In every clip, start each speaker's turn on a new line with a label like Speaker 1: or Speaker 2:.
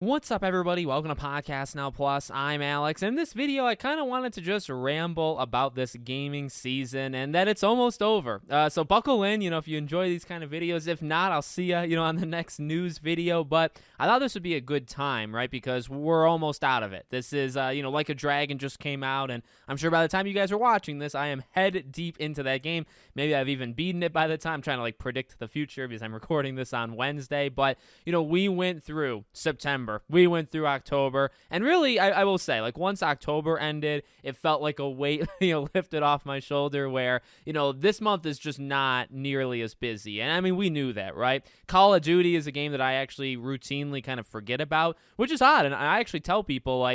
Speaker 1: What's up, everybody? Welcome to Podcast Now Plus. I'm Alex, and in this video, I kind of wanted to just ramble about this gaming season and that it's almost over. So buckle in, if you enjoy these kind of videos. If not, I'll see you, on the next news video. But I thought this would be a good time, right? Because we're almost out of it. This is, Like a Dragon just came out, and I'm sure by the time you guys are watching this, I am head deep into that game. Maybe I've even beaten it by the time. I'm trying to predict the future because I'm recording this on Wednesday. But we went through September. We went through October, and really, I will say, once October ended, it felt like a weight, lifted off my shoulder where, this month is just not nearly as busy. And I mean, we knew that, right? Call of Duty is a game that I actually routinely kind of forget about, which is odd. And I actually tell people,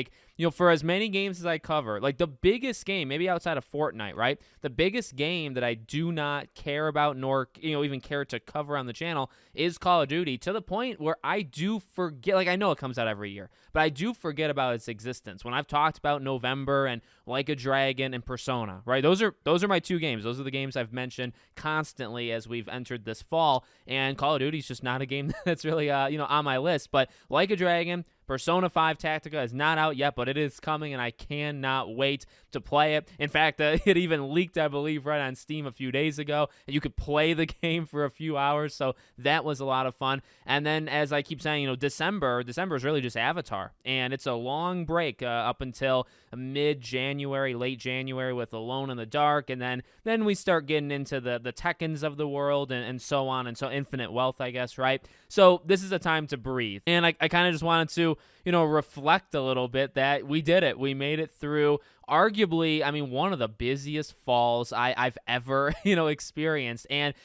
Speaker 1: for as many games as I cover, the biggest game, maybe outside of Fortnite, right? The biggest game that I do not care about nor, even care to cover on the channel is Call of Duty, to the point where I do forget, I know it comes out every year, but I do forget about its existence. When I've talked about November and Like a Dragon and Persona, right? Those are my two games. Those are the games I've mentioned constantly as we've entered this fall, and Call of Duty is just not a game that's really, on my list. But Like a Dragon, Persona 5 Tactica is not out yet, but it is coming, and I cannot wait to play it. In fact, it even leaked, I believe, right on Steam a few days ago, and you could play the game for a few hours, so that was a lot of fun. And then, as I keep saying, December is really just Avatar, and it's a long break up until mid-January, late January with Alone in the Dark, and then we start getting into the Tekkens of the world and so on, and so Infinite Wealth, I guess, right? So this is a time to breathe, and I kind of just wanted to reflect a little bit that we did it. We made it through arguably, one of the busiest falls I've ever, experienced. And,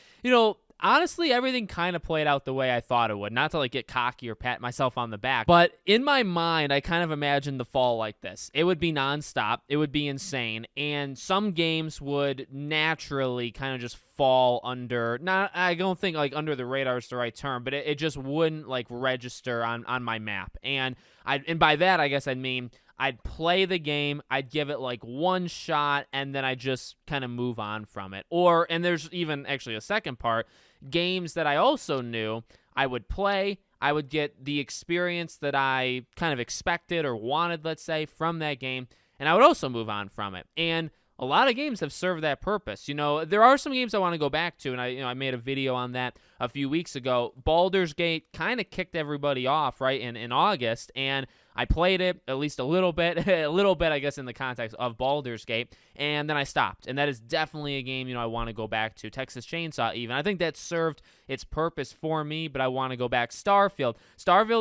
Speaker 1: honestly, everything kind of played out the way I thought it would. Not to get cocky or pat myself on the back, but in my mind, I kind of imagined the fall like this. It would be nonstop. It would be insane. And some games would naturally kind of just fall under, not, I don't think under the radar is the right term, but it just wouldn't register on my map. And by that, I guess I'd mean I'd play the game, I'd give it one shot, and then I just kind of move on from it. And there's even actually a second part, games that I also knew I would play, I would get the experience that I kind of expected or wanted, let's say, from that game, and I would also move on from it. And a lot of games have served that purpose. There are some games I want to go back to, and I made a video on that a few weeks ago. Baldur's Gate kind of kicked everybody off, right, in August, and I played it at least a little bit, I guess, in the context of Baldur's Gate, and then I stopped. And that is definitely a game, I want to go back to. Texas Chainsaw, even. I think that served its purpose for me, but I want to go back. Starfield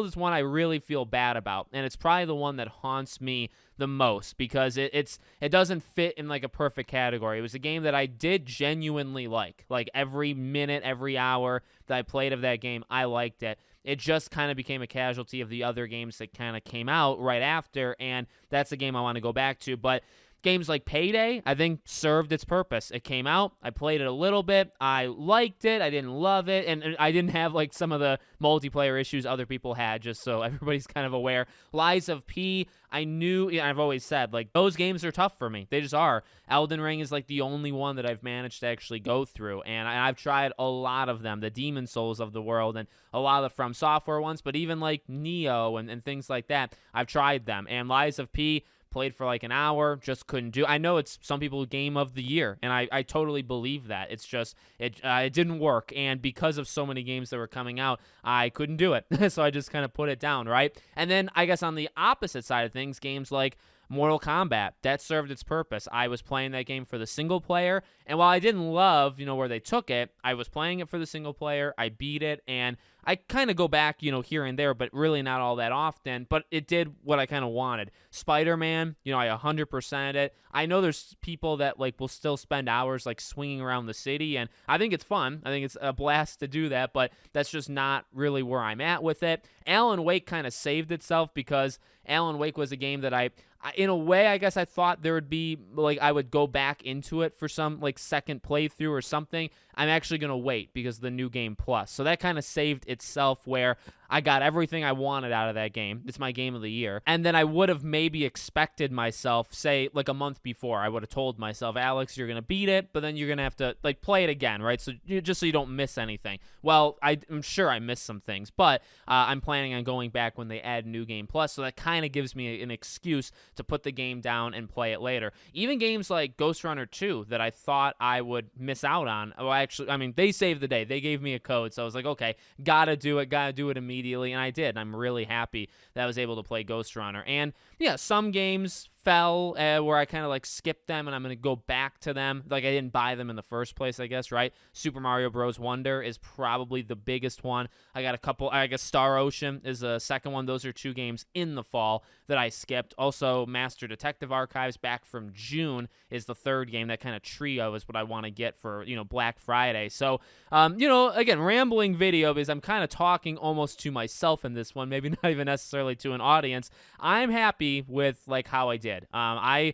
Speaker 1: is one I really feel bad about, and it's probably the one that haunts me the most because it doesn't fit in a perfect category. It was a game that I did genuinely like every minute, every hour that I played of that game, I liked it. It just kind of became a casualty of the other games that kind of came out right after, and that's a game I want to go back to. But games like Payday, I think, served its purpose. It came out, I played it a little bit, I liked it, I didn't love it, and I didn't have some of the multiplayer issues other people had, just so everybody's kind of aware. Lies of P, I knew, I've always said, those games are tough for me. They just are. Elden Ring is the only one that I've managed to actually go through, and I've tried a lot of them, the Demon Souls of the world, and a lot of the From Software ones, but even Neo and things like that, I've tried them. And Lies of P, played for an hour, just couldn't do. I know it's some people game of the year, and I totally believe that. It's just, it didn't work, and because of so many games that were coming out, I couldn't do it. So I just kind of put it down, right? And then I guess on the opposite side of things, games like Mortal Kombat, that served its purpose. I was playing that game for the single player, and while I didn't love, where they took it, I was playing it for the single player, I beat it, and I kind of go back, here and there, but really not all that often, but it did what I kind of wanted. SpiderMan, I 100%ed it. I know there's people that, will still spend hours, swinging around the city, and I think it's fun. I think it's a blast to do that, but that's just not really where I'm at with it. Alan Wake kind of saved itself because Alan Wake was a game that in a way, I guess I thought there would be, I would go back into it for some, second playthrough or something. I'm actually going to wait because of the new game plus. So that kind of saved itself where I got everything I wanted out of that game. It's my game of the year. And then I would have maybe expected myself, say, like a month before, I would have told myself, Alex, you're going to beat it, but then you're going to have to, like, play it again, right? So just so you don't miss anything. Well, I'm sure I missed some things, but I'm planning on going back when they add New Game Plus, so that kind of gives me an excuse to put the game down and play it later. Even games like Ghost Runner 2 that I thought I would miss out on, well, actually, I mean, they saved the day. They gave me a code, so I was like, okay, gotta do it immediately, and I did. And I'm really happy that I was able to play Ghost Runner. And yeah, some games fell where I kind of like skipped them, and I'm going to go back to them. Like, I didn't buy them in the first place, I guess, right? Super Mario Bros. Wonder is probably the biggest one. I got a couple, I guess Star Ocean is a second one. Those are 2 games in the fall that I skipped. Also, Master Detective Archives back from June is the 3rd game. That kind of trio is what I want to get for, Black Friday. So, again, rambling video because I'm kind of talking almost to myself in this one, maybe not even necessarily to an audience. I'm happy with, like, how I did. I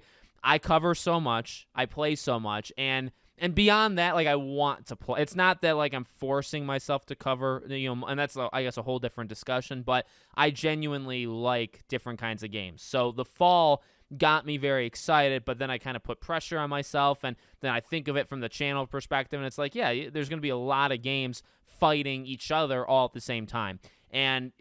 Speaker 1: cover so much, I play so much, and beyond that, like, I want to play. It's not that, like, I'm forcing myself to cover, and that's, I guess, a whole different discussion, but I genuinely like different kinds of games. So the fall got me very excited, but then I kind of put pressure on myself, and then I think of it from the channel perspective, and it's like, yeah, there's going to be a lot of games fighting each other all at the same time. And,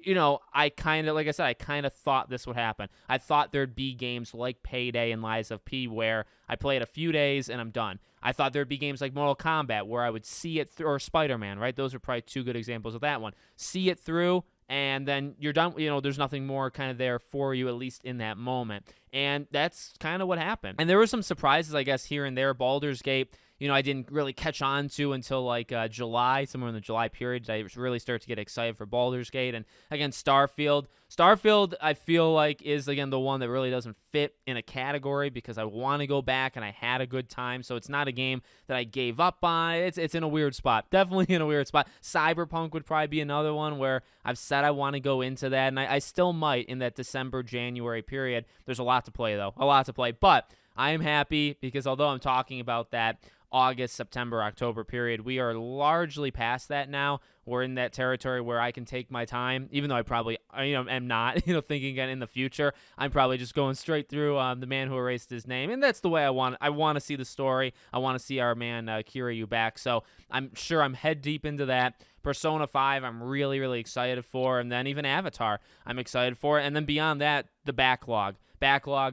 Speaker 1: I kind of, like I said, I kind of thought this would happen. I thought there'd be games like Payday and Lies of P where I play it a few days and I'm done. I thought there'd be games like Mortal Kombat where I would see it through, or SpiderMan, right? Those are probably 2 good examples of that one. See it through, and then you're done. There's nothing more kind of there for you, at least in that moment. And that's kind of what happened. And there were some surprises, I guess, here and there. Baldur's Gate, I didn't really catch on to until like July, somewhere in the July period. I really started to get excited for Baldur's Gate. And again, Starfield, I feel like is, again, the one that really doesn't fit in a category because I want to go back and I had a good time. So it's not a game that I gave up on. It's in a weird spot. Definitely in a weird spot. Cyberpunk would probably be another one where I've said I want to go into that. And I still might in that December, January period. There's a lot to play, though. A lot to play. But I am happy because although I'm talking about that August, September, October period, we are largely past that now. We're in that territory where I can take my time, even though I probably, am not, thinking again in the future. I'm probably just going straight through The Man Who Erased His Name, and that's the way I want. I want to see the story. I want to see our man Kiryu back, so I'm sure I'm head deep into that. Persona 5, I'm really, really excited for, and then even Avatar, I'm excited for, and then beyond that, the backlog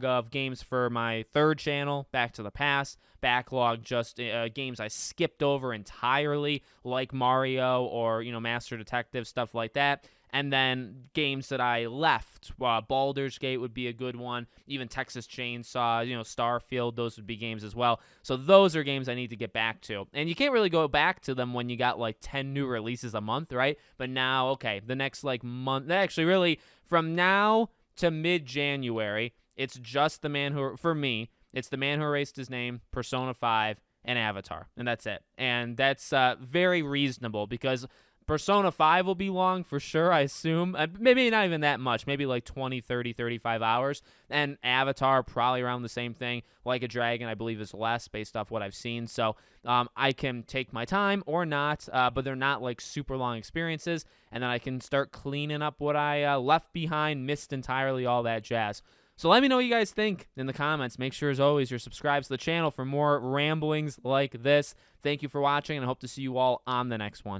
Speaker 1: of games for my 3rd channel, Back to the Past, backlog just games I skipped over entirely, like Mario or, Master Detective, stuff like that. And then games that I left, Baldur's Gate would be a good one. Even Texas Chainsaw, Starfield, those would be games as well. So those are games I need to get back to. And you can't really go back to them when you got like 10 new releases a month, right? But now, okay, the next like month, actually really from now to mid-January, it's just The Man Who, for me, it's The Man Who Erased His Name, Persona 5, and Avatar. And that's it. And that's very reasonable because Persona 5 will be long for sure, I assume. Maybe not even that much. Maybe like 20, 30, 35 hours. And Avatar, probably around the same thing. Like a Dragon, I believe, is less based off what I've seen. So I can take my time or not, but they're not like super long experiences. And then I can start cleaning up what I left behind, missed entirely, all that jazz. So let me know what you guys think in the comments. Make sure, as always, you're subscribed to the channel for more ramblings like this. Thank you for watching, and I hope to see you all on the next one.